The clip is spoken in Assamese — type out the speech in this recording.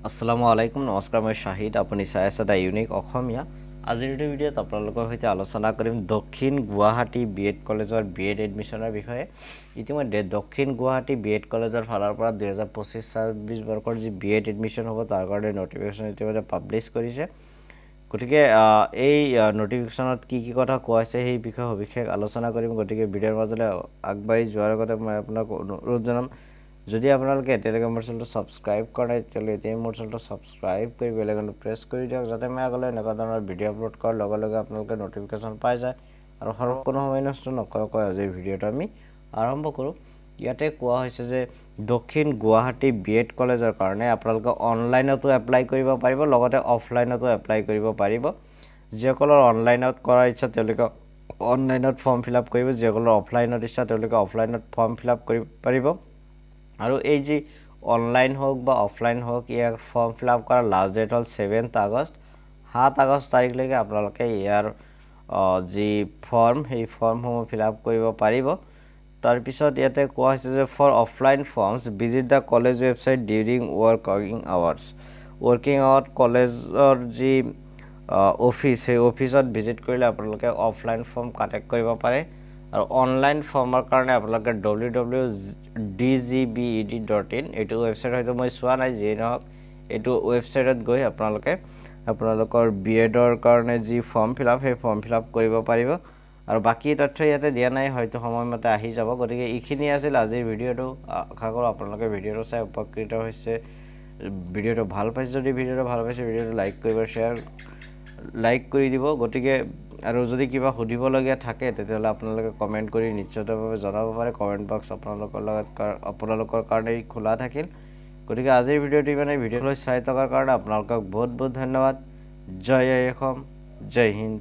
আসসালামু আলাইকুম নমস্কাৰ মই শাহিদ আপুনি চাই আছে দা ইউনিক অসমীয়া আজিৰ ভিডিঅ'ত আপোনালোকৰ সৈতে আলোচনা কৰিম দক্ষিণ গুৱাহাটী বিএড কলেজৰ বিএড এডমিশনৰ বিষয়ে ইতিমধ্যে দক্ষিণ গুৱাহাটী বিএড কলেজৰ ফালৰ পৰা 2025-26 বৰ্ষৰ যি বিএড এডমিশন হ'ব তাৰ কাৰণে নটিফিকেশন ইতিমধ্যে পাবলিশ কৰিছে গতিকে এই নটিফিকেশনত কি কি কথা কোৱা আছে সেই বিষয়ে সবিশেষ আলোচনা কৰিম গতিকে ভিডিঅ'ৰ মাজলৈ আগবাঢ়ি যোৱাৰ আগতে মই আপোনাক অনুৰোধ জনাম যদি আপোনালোকে এতিয়ালৈকে মোৰ চেনেলটো সাবস্ক্ৰাইব কৰা নাই তেতিয়াহ'লে এতিয়া মোৰ চেনেলটো সাবস্ক্ৰাইব কৰি বেল আইকনটো প্ৰেছ কৰি দিয়ক যাতে মই আগলৈ এনেকুৱা ধৰণৰ ভিডিঅ' আপলোড কৰাৰ লগে লগে আপোনালোকে নটিফিকেশন পাই যায় আৰু কোনো সময় নষ্ট নকৰাকৈ আজি ভিডিঅ'টো আমি আৰম্ভ কৰোঁ ইয়াতে কোৱা হৈছে যে দক্ষিণ গুৱাহাটী বিএড কলেজৰ কাৰণে আপোনালোকে অনলাইনতো এপ্লাই কৰিব পাৰিব লগতে অফলাইনতো এপ্লাই কৰিব পাৰিব যিসকলৰ অনলাইনত কৰাৰ ইচ্ছা তেওঁলোকে অনলাইনত ফৰ্ম ফিলআপ কৰিব যিসকলৰ অফলাইনত ইচ্ছা তেওঁলোকে অফলাইনত ফৰ্ম ফিলআপ কৰিব পাৰিব আৰু এই যে অনলাইন হোক বা অফলাইন হোক ইয়াৰ ফৰ্ম ফিলআপ কৰাৰ লাষ্ট ডেট হল 7 আগষ্ট 7 আগষ্ট তাৰিখলৈকে আপোনালোকে ইয়াৰ যি ফৰ্ম সেই ফৰ্মসমূহ ফিলআপ কৰিব পাৰিব তাৰ পিছত ইয়াতে কোৱা হৈছে যে for offline forms visit the college website during working hour কলেজৰ যি অফিস সেই অফিসত ভিজিট কৰিলে আপোনালোকে অফলাইন ফৰ্ম কালেক্ট কৰিব পাৰে আৰু অনলাইন ফৰ্মৰ কাৰণে আপোনালোকে www.dgbed.in এটো ওয়েবসাইট হয়তো মই চোৱা নাই যে নহক এটো ওয়েবসাইটত গৈ আপোনালোকৰ বিএডৰ কাৰণে যি ফৰ্ম ফিলআপ সেই ফৰ্ম ফিলআপ কৰিব পাৰিব আৰু বাকি তথ্য ইয়াতে দিয়া নাই হয়তো সময়মতে আহি যাব গতিকে ইখিনি আছিল আজিৰ ভিডিঅটো আশা কৰো আপোনালোকে ভিডিঅটো চাই উপকৃত হৈছে ভিডিঅটো ভাল পাইছে যদি ভিডিঅটো ভাল পাইছে ভিডিঅটো লাইক কৰিব শেয়াৰ লাইক কৰি দিব গতিকে আৰু যদি কিবা সুধিব লগিয়া থাকে তেতিয়াহলে আপোনালোকে কমেন্ট কৰি নিশ্চিতভাৱে জনাব পাৰে কমেন্ট বক্স আপোনালোকৰ কাৰণে খোলা থাকিল গতিকে আজিৰ ভিডিঅটি মানে ভিডিঅলৈ চাই থকাৰ কাৰণে আপোনালোকক বহুত বহুত ধন্যবাদ জয় অসম জয় হিন্দ